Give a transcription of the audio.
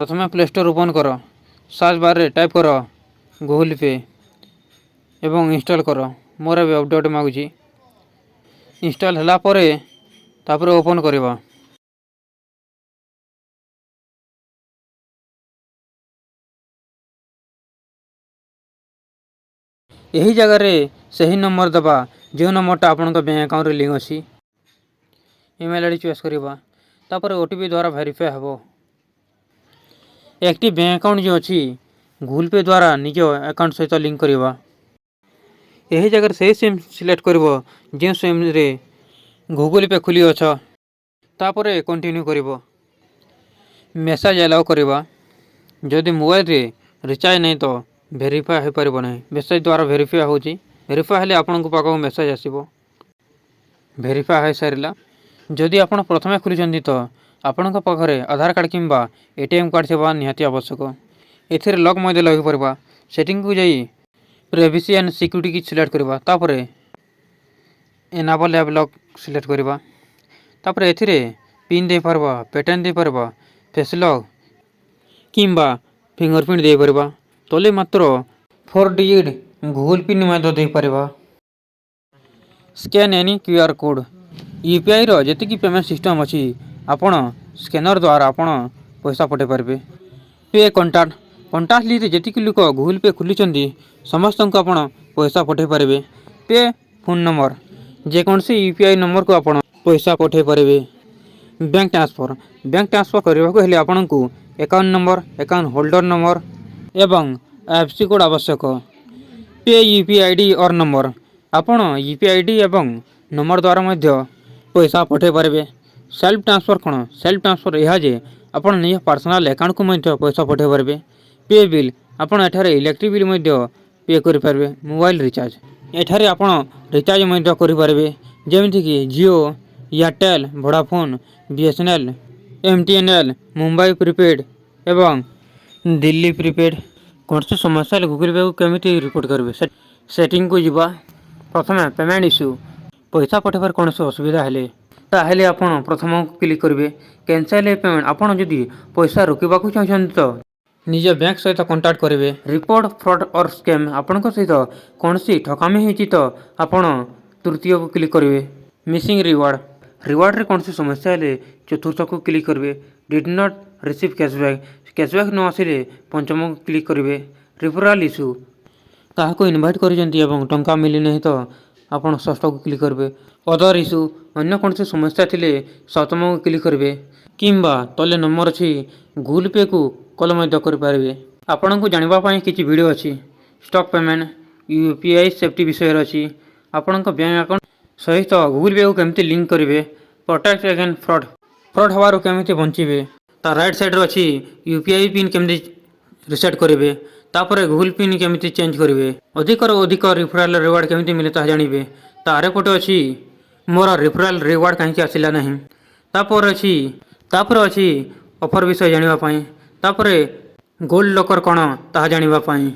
प्रथम play store open कर, search bar रे टाइप कर गूगल पे एवं इंस्टॉल कर। मोर ए अपडेट मागुची इंस्टॉल होला परे तापर ओपन करबा। यही जगह रे सही नंबर दबा जो नंबरटा आपन बैंक अकाउंट रे लिंक अछि। ईमेल आईडी चॉइस करबा, तापर ओटीपी द्वारा वेरीफाई हबो। एक्टिव बैंक अकाउंट जो अछि गूगल पे द्वारा निज अकाउंट सहित लिंक करबा। यही जगह सही सिम सिलेक्ट करबो जे सिम रे गूगल पे खुली अछ। तापर कंटिन्यू करबो। मेसेज अलाउ करबा। जदि मोबाइल रे रिचार्ज नहीं तो वेरीफाई हो पारिबो नहीं। मेसेज द्वारा वेरीफाई होची। वेरीफाई हेले आपन को पाको मेसेज आसीबो। वेरीफाई हो सारिला। जदि आपन प्रथमे खुली जंदी तो आपन को पाखरे आधार कार्ड किंबा एटीएम कार्ड सेवा निहाती आवश्यक। एथिरे लॉक मध्ये लगे परबा। सेटिंग को जाई प्राइवेसी एंड सिक्योरिटी की सिलेक्ट करबा। तापर एनेबल ऐप लॉक सिलेक्ट करबा। तापर एथिरे पिन दे परबा, पैटर्न दे परबा, फेस लॉक किंबा फिंगरप्रिंट दे परबा। तले मात्र 4 डिजिट गूगल पिन मध्ये दे परबा। Scan any QR code. UPI रो जति पेमेंट सिस्टम अछि आपण स्कैनर द्वारा आपण पैसा पठे पारबे। पे कॉन्टैक्ट कॉन्टैक्ट लिस्ट जति लोक गूगल पे खुली चंदी समस्त को आपण पैसा पठे पारबे। पे फोन नंबर जे कौन से यूपीआई नंबर को आपण पैसा पठे पारबे। बैंक ट्रांसफर करबा को हेले आपण को account number, account holder number एवं आईएफएससी कोड आवश्यक। पे यूपीआई आईडी और नंबर आपण यूपीआई आईडी एवं नंबर द्वारा मध्य पैसा पठे पारबे। सेल्फ ट्रांसफर कौन? सेल्फ ट्रांसफर यह जे आपण निज पर्सनल अकाउंट को मध्य पैसा पठे पारबे। पे बिल आपण एठारे इलेक्ट्रिक बिल मध्य पे करि पारबे। मोबाइल रिचार्ज एठारे आपण रिचार्ज मध्य करि पारबे जेमिति कि Jio, Airtel, Vodafone, BSNL, MTNL, Mumbai prepaid एवं दिल्ली प्रीपेड। कौन से समस्या गूगल पे को केमिति रिपोर्ट करबे? सेटिंग को जिबा। प्रथमे पेमेंट इश्यू पैसा पठेबार कौन से असुविधा हेले ताहेले आपण प्रथम क्लिक करबे कैंसिल पेमेंट। आपण जदि पैसा रोकिबा को चाहछन तो निज बैंक सहित कांटेक्ट करेंगे। रिपोर्ट फ्रॉड और स्कैम आपण सहित कौन सी ठकामी होती तो आपण तृतीय को क्लिक करेंगे। मिसिंग रिवार्ड रे कौन सी समस्या है चतुर्थ को क्लिक करेंगे। डिड नॉट रिसीव कैशबैक न आसिले पंचम को क्लिक करेंगे। रिफरल इश्यू ताको इनवाइट करिसेंती एवं टंका मिली नहीं तो आपण षष्ठ को क्लिक करेंगे। अदर इश्यू अन्य कौन सी समस्या थिले सप्तम को क्लिक करेंगे। किंबा तले नंबर अछि गूगल पे को कॉल मध्य कर पारे। आपण को जानिबा पई किछि वीडियो अछि। स्टॉक पेमेंट यूपीआई सेफ्टी विषय अछि। आपण को बैंक अकाउंट सहित गूगल पे को केमति लिंक करिवे। प्रोटेक्ट अगेंस्ट फ्रॉड हवारो केमति बंचिबे। ता राइट साइड रो अछि यूपीआई पिन केमति रिसेट करिवे। तापर गूगल पिन केमति चेंज करिवे। अधिक रिफरल रिवार्ड केमति मिले ता जानिबे। तारे पटे अछि मोर रिफरल रिवार्ड काहे आसिला नहीं। तापर अछि ऑफर विषय जानिबा पई। तापर गोल्ड लॉकर कौन ताहा जानिबा पई।